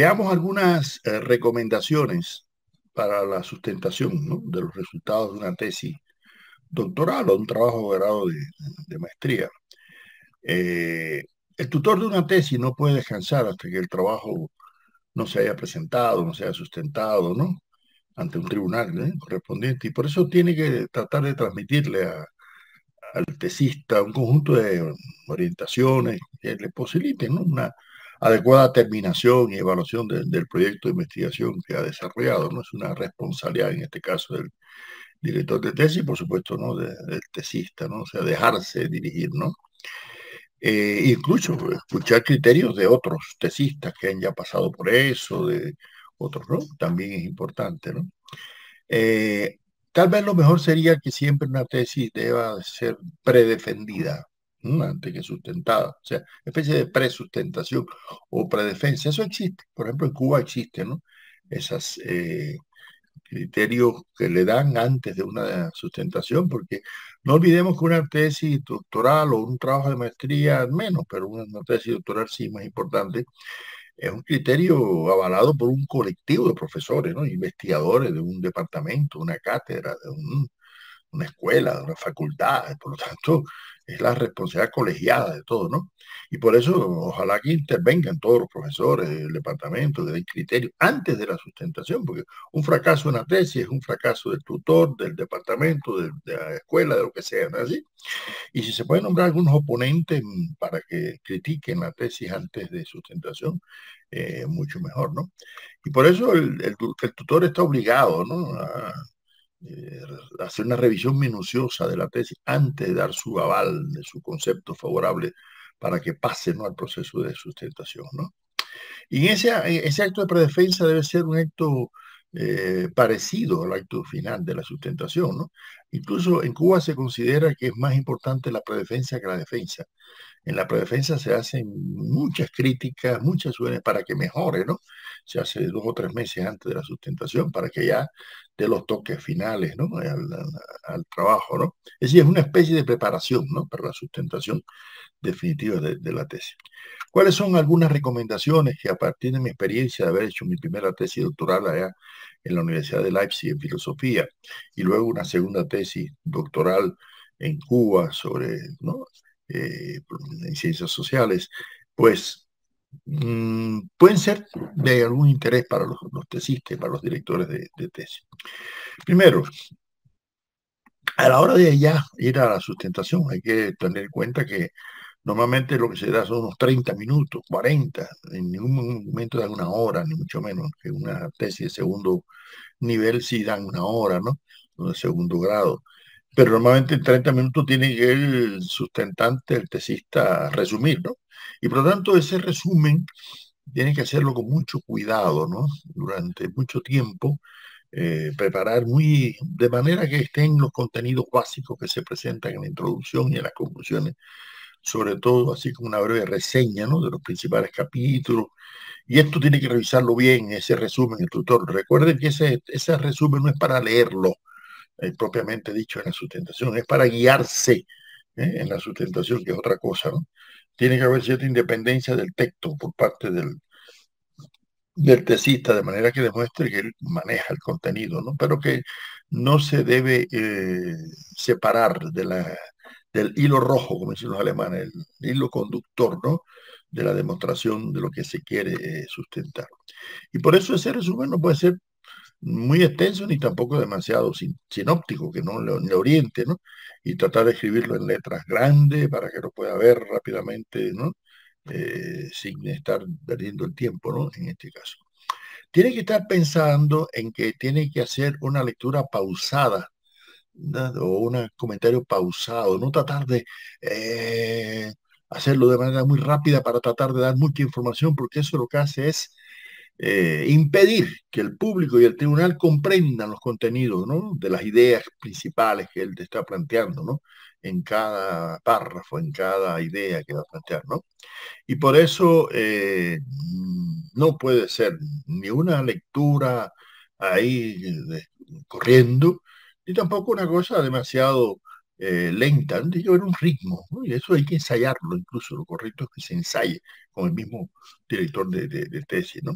Veamos algunas recomendaciones para la sustentación, ¿no?, de los resultados de una tesis doctoral o un trabajo de grado de maestría. Eh, el tutor de una tesis no puede descansar hasta que el trabajo no se haya presentado, no se haya sustentado, ¿no?, ante un tribunal, correspondiente. Y por eso tiene que tratar de transmitirle al tesista un conjunto de orientaciones que le posibiliten, ¿no?, una adecuada terminación y evaluación del proyecto de investigación que ha desarrollado, ¿no? Es una responsabilidad, en este caso, del director de tesis y, por supuesto, ¿no?, del tesista, ¿no? O sea, dejarse dirigir, ¿no? Incluso escuchar criterios de otros tesistas que han ya pasado por eso, de otros, ¿no? También es importante, ¿no? Eh, Tal vez lo mejor sería que siempre una tesis deba ser predefendida, ¿no?, antes que sustentada. O sea, especie de presustentación o predefensa. Eso existe. Por ejemplo, en Cuba existe, ¿no?, esas criterios que le dan antes de una sustentación, porque no olvidemos que una tesis doctoral o un trabajo de maestría, menos, pero una tesis doctoral sí más importante, es un criterio avalado por un colectivo de profesores, ¿no?, investigadores de un departamento, una cátedra, una escuela, de una facultad. Por lo tanto, es la responsabilidad colegiada de todo, ¿no? Y por eso, ojalá que intervengan todos los profesores del departamento, que den criterios antes de la sustentación, porque un fracaso en la tesis es un fracaso del tutor, del departamento, de la escuela, de lo que sea, ¿no es así? Y si se puede nombrar algunos oponentes para que critiquen la tesis antes de sustentación, mucho mejor, ¿no? Y por eso el tutor está obligado, ¿no?, a eh, hacer una revisión minuciosa de la tesis antes de dar su aval, de su concepto favorable para que pase, ¿no?, al proceso de sustentación, ¿no? Y ese acto de predefensa debe ser un acto parecido al acto final de la sustentación, ¿no? Incluso en Cuba se considera que es más importante la predefensa que la defensa. En la predefensa se hacen muchas críticas, muchas sugerencias para que mejore, ¿no? Se hace 2 o 3 meses antes de la sustentación para que ya dé los toques finales, ¿no?, al trabajo, ¿no? Es decir, es una especie de preparación, ¿no?, para la sustentación definitiva de la tesis. ¿Cuáles son algunas recomendaciones que, a partir de mi experiencia de haber hecho mi primera tesis doctoral allá en la Universidad de Leipzig en filosofía y luego una segunda tesis doctoral en Cuba sobre, ¿no?, en ciencias sociales, pues pueden ser de algún interés para los tesistas, para los directores de tesis? Primero, a la hora de ya ir a la sustentación, hay que tener en cuenta que normalmente lo que se da son unos 30 minutos, 40, en ningún momento dan una hora, ni mucho menos, que una tesis de segundo nivel sí dan una hora, ¿no?, o de segundo grado. Pero normalmente en 30 minutos tiene que el sustentante, el tesista, resumir, ¿no? Y por lo tanto ese resumen tiene que hacerlo con mucho cuidado, ¿no?, durante mucho tiempo, preparar de manera que estén los contenidos básicos que se presentan en la introducción y en las conclusiones, sobre todo así como una breve reseña, ¿no?, de los principales capítulos. Y esto tiene que revisarlo bien, ese resumen, el tutor. Recuerden que ese resumen no es para leerlo, propiamente dicho, en la sustentación, es para guiarse, en la sustentación, que es otra cosa, ¿no? Tiene que haber cierta independencia del texto por parte del tesista, de manera que demuestre que él maneja el contenido, ¿no? Pero que no se debe separar del hilo rojo, como dicen los alemanes, el hilo conductor, ¿no?, de la demostración de lo que se quiere sustentar. Y por eso ese resumen no puede ser muy extenso ni tampoco demasiado sinóptico, que no le oriente, ¿no? Y tratar de escribirlo en letras grandes para que lo pueda ver rápidamente, ¿no? Sin estar perdiendo el tiempo, ¿no?, en este caso. Tiene que estar pensando en que tiene que hacer una lectura pausada, ¿no?, o un comentario pausado, no tratar de hacerlo de manera muy rápida para tratar de dar mucha información, porque eso lo que hace es impedir que el público y el tribunal comprendan los contenidos, ¿no?, de las ideas principales que él te está planteando, ¿no?, en cada párrafo, en cada idea que va a plantear, ¿no? Y por eso no puede ser ni una lectura ahí corriendo, ni tampoco una cosa demasiado lenta, tiene que haber un ritmo, ¿no? Y eso hay que ensayarlo, incluso lo correcto es que se ensaye con el mismo director de tesis, ¿no?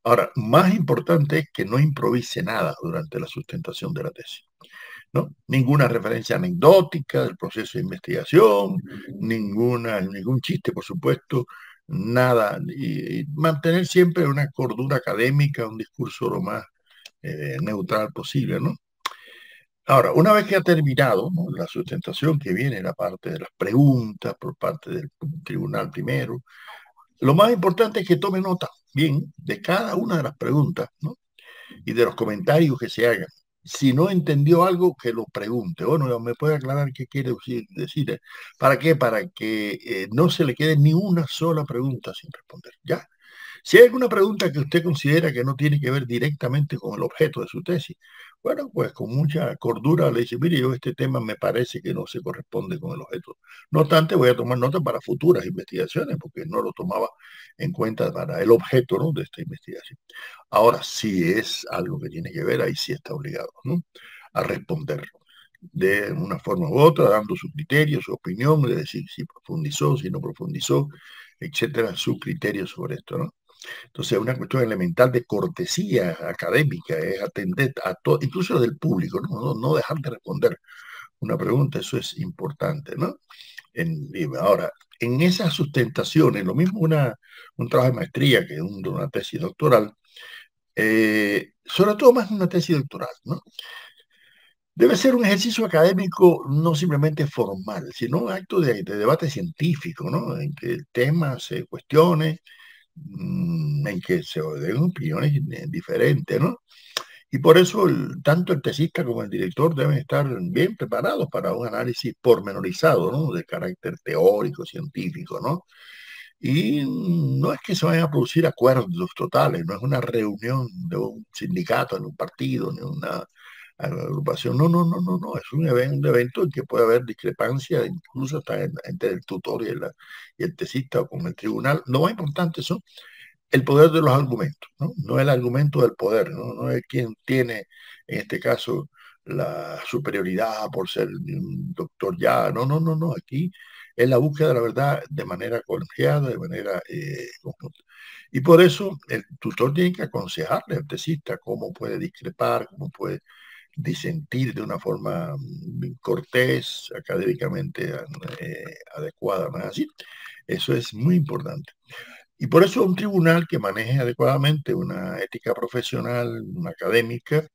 Ahora, más importante es que no improvise nada durante la sustentación de la tesis, ¿no? Ninguna referencia anecdótica del proceso de investigación, ningún chiste, por supuesto, nada, y mantener siempre una cordura académica, un discurso lo más neutral posible, ¿no? Ahora, una vez que ha terminado, ¿no?, la sustentación, que viene la parte de las preguntas por parte del tribunal primero, lo más importante es que tome nota, bien, de cada una de las preguntas, ¿no?, y de los comentarios que se hagan. Si no entendió algo, que lo pregunte. Bueno, me puede aclarar qué quiere decir. ¿Para qué? Para que no se le quede ni una sola pregunta sin responder. ¿Ya? Si hay alguna pregunta que usted considera que no tiene que ver directamente con el objeto de su tesis, bueno, pues con mucha cordura le dice, mire, yo este tema me parece que no se corresponde con el objeto. No obstante, voy a tomar nota para futuras investigaciones, porque no lo tomaba en cuenta para el objeto, ¿no?, de esta investigación. Ahora, si es algo que tiene que ver, ahí sí está obligado, ¿no?, a responder de una forma u otra, dando su criterio, su opinión, de decir si profundizó, si no profundizó, etcétera, su criterio sobre esto, ¿no? Entonces, una cuestión elemental de cortesía académica es atender a todo, incluso del público, ¿no? No dejar de responder una pregunta, eso es importante, ¿no? Ahora, en esas sustentaciones, lo mismo un trabajo de maestría que una tesis doctoral, sobre todo más una tesis doctoral, ¿no? Debe ser un ejercicio académico no simplemente formal, sino un acto de debate científico, ¿no?, en que el tema se cuestione, en que se den opiniones diferentes, ¿no? Y por eso tanto el tesista como el director deben estar bien preparados para un análisis pormenorizado, ¿no?, de carácter teórico, científico, ¿no? Y no es que se vayan a producir acuerdos totales, no es una reunión de un sindicato, ni un partido, ni una agrupación. No, no, no, no, no. Es un evento en que puede haber discrepancia, incluso hasta entre el tutor y el tesista o con el tribunal. Lo más importante son el poder de los argumentos, ¿no? No el argumento del poder, ¿no? No es quien tiene, en este caso, la superioridad por ser un doctor ya. No, no, no, no. Aquí es la búsqueda de la verdad de manera colegiada, de manera conjunta. Y por eso el tutor tiene que aconsejarle al tesista cómo puede discrepar, cómo puede disentir de una forma cortés, académicamente adecuada, ¿no es así? Eso es muy importante. Y por eso un tribunal que maneje adecuadamente una ética profesional, una académica,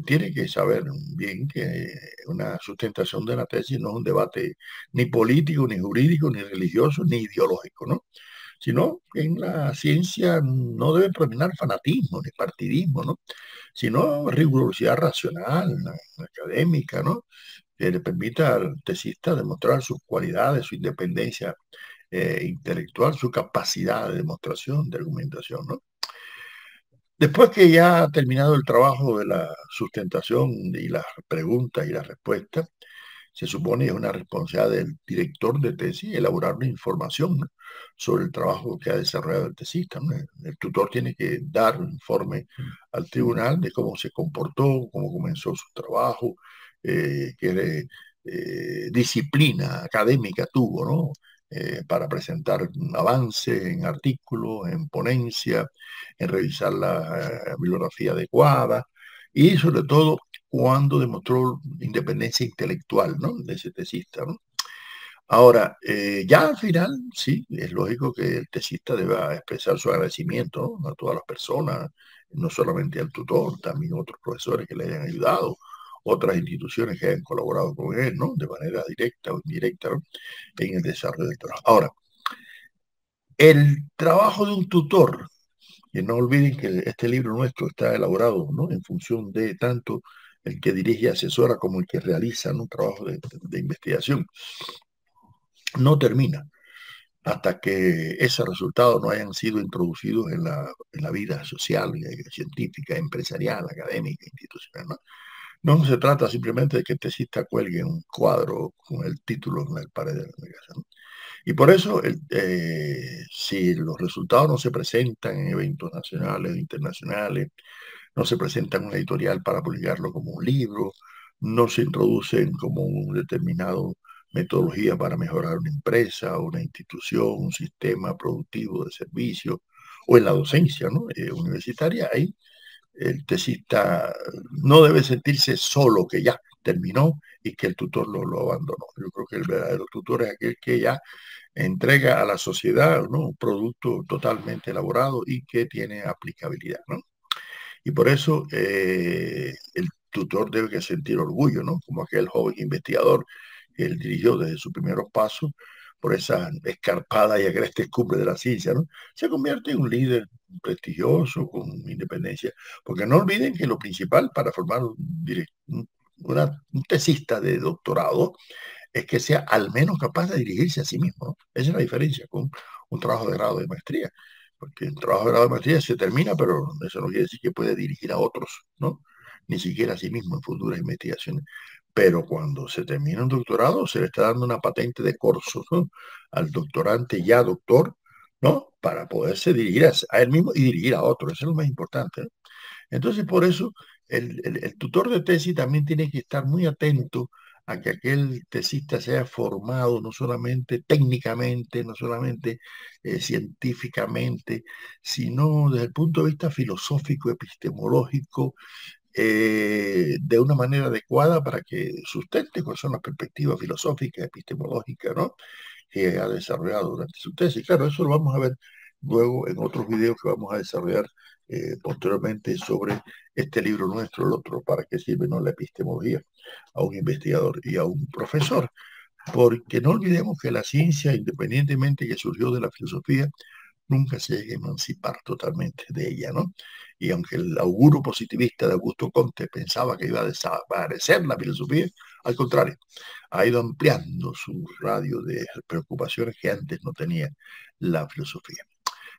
tiene que saber bien que una sustentación de la tesis no es un debate ni político, ni jurídico, ni religioso, ni ideológico, ¿no? Sino que en la ciencia no debe predominar fanatismo ni partidismo, ¿no? Sino rigurosidad racional, académica, ¿no?, que le permita al tesista demostrar sus cualidades, su independencia intelectual, su capacidad de demostración, de argumentación, ¿no? Después que ya ha terminado el trabajo de la sustentación y las preguntas y las respuestas, se supone que es una responsabilidad del director de tesis elaborar una información, ¿no?, sobre el trabajo que ha desarrollado el tesista, ¿no? El tutor tiene que dar un informe al tribunal de cómo se comportó, cómo comenzó su trabajo, qué disciplina académica tuvo, ¿no?, para presentar un avance en artículos, en ponencia, en revisar la bibliografía adecuada y sobre todo cuando demostró independencia intelectual, ¿no?, de ese tesista, ¿no? Ahora, ya al final, sí, es lógico que el tesista deba expresar su agradecimiento, ¿no?, a todas las personas, no solamente al tutor, también a otros profesores que le hayan ayudado, otras instituciones que hayan colaborado con él, ¿no?, de manera directa o indirecta, ¿no?, en el desarrollo del trabajo. Ahora, el trabajo de un tutor, que no olviden que este libro nuestro está elaborado, ¿no?, en función de tanto el que dirige y asesora como el que realiza, ¿no?, un trabajo de investigación, no termina hasta que esos resultados no hayan sido introducidos en la vida social, científica, empresarial, académica, institucional, ¿no? No se trata simplemente de que el tesista cuelgue un cuadro con el título en la pared de la investigación, ¿no? Y por eso, si los resultados no se presentan en eventos nacionales o internacionales, no se presenta en una editorial para publicarlo como un libro, no se introducen como un determinado metodología para mejorar una empresa, una institución, un sistema productivo de servicio, o en la docencia, ¿no? Universitaria, ahí el tesista no debe sentirse solo que ya terminó y que el tutor lo abandonó. Yo creo que el verdadero tutor es aquel que ya entrega a la sociedad, ¿no?, un producto totalmente elaborado y que tiene aplicabilidad, ¿no? Y por eso el tutor debe que sentir orgullo, ¿no? Como aquel joven investigador que él dirigió desde sus primeros pasos por esa escarpada y agreste cumbre de la ciencia, ¿no? Se convierte en un líder prestigioso, con independencia. Porque no olviden que lo principal para formar un tesista de doctorado es que sea al menos capaz de dirigirse a sí mismo, ¿no? Esa es la diferencia con un trabajo de grado de maestría. Porque el trabajo de grado de maestría se termina, pero eso no quiere decir que puede dirigir a otros, ¿no? Ni siquiera a sí mismo en futuras investigaciones. Pero cuando se termina un doctorado, se le está dando una patente de corso, ¿no?, al doctorante ya doctor, ¿no? Para poderse dirigir a él mismo y dirigir a otros. Eso es lo más importante, ¿no? Entonces, por eso, el tutor de tesis también tiene que estar muy atento a que aquel tesista sea formado no solamente técnicamente, no solamente científicamente, sino desde el punto de vista filosófico, epistemológico, de una manera adecuada para que sustente cuáles son las perspectivas filosóficas, epistemológicas, ¿no?, que ha desarrollado durante su tesis. Claro, eso lo vamos a ver luego en otros videos que vamos a desarrollar posteriormente sobre este libro nuestro, el otro, para qué sirve, ¿no?, la epistemología a un investigador y a un profesor. Porque no olvidemos que la ciencia, independientemente que surgió de la filosofía, nunca se llega a emancipar totalmente de ella, ¿no? Y aunque el auguro positivista de Augusto Comte pensaba que iba a desaparecer la filosofía, al contrario, ha ido ampliando su radio de preocupaciones que antes no tenía la filosofía.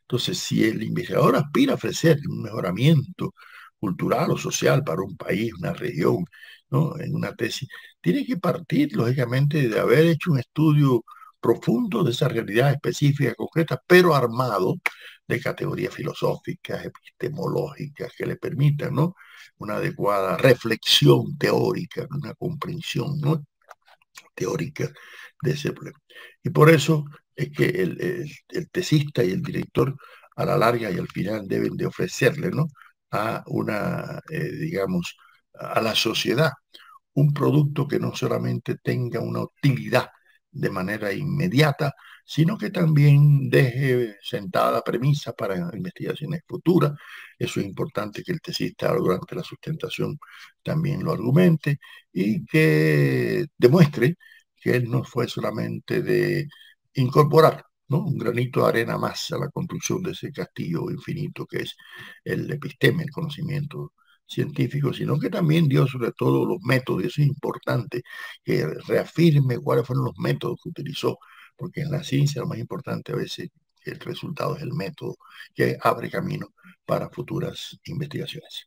Entonces, si el investigador aspira a ofrecer un mejoramiento cultural o social para un país, una región, ¿no?, en una tesis, tiene que partir, lógicamente, de haber hecho un estudio profundo de esa realidad específica, concreta, pero armado de categorías filosóficas, epistemológicas, que le permitan, ¿no?, una adecuada reflexión teórica, una comprensión, ¿no?, teórica de ese problema. Y por eso es que el tesista y el director a la larga y al final deben de ofrecerle, ¿no?, a una, digamos, a la sociedad un producto que no solamente tenga una utilidad de manera inmediata, sino que también deje sentada la premisa para investigaciones futuras. Eso es importante que el tesista durante la sustentación también lo argumente y que demuestre que él no fue solamente de incorporar, ¿no?, un granito de arena más a la construcción de ese castillo infinito que es el episteme, el conocimiento científico, sino que también dio sobre todo los métodos, y eso es importante, que reafirme cuáles fueron los métodos que utilizó, porque en la ciencia lo más importante a veces el resultado es el método que abre camino para futuras investigaciones.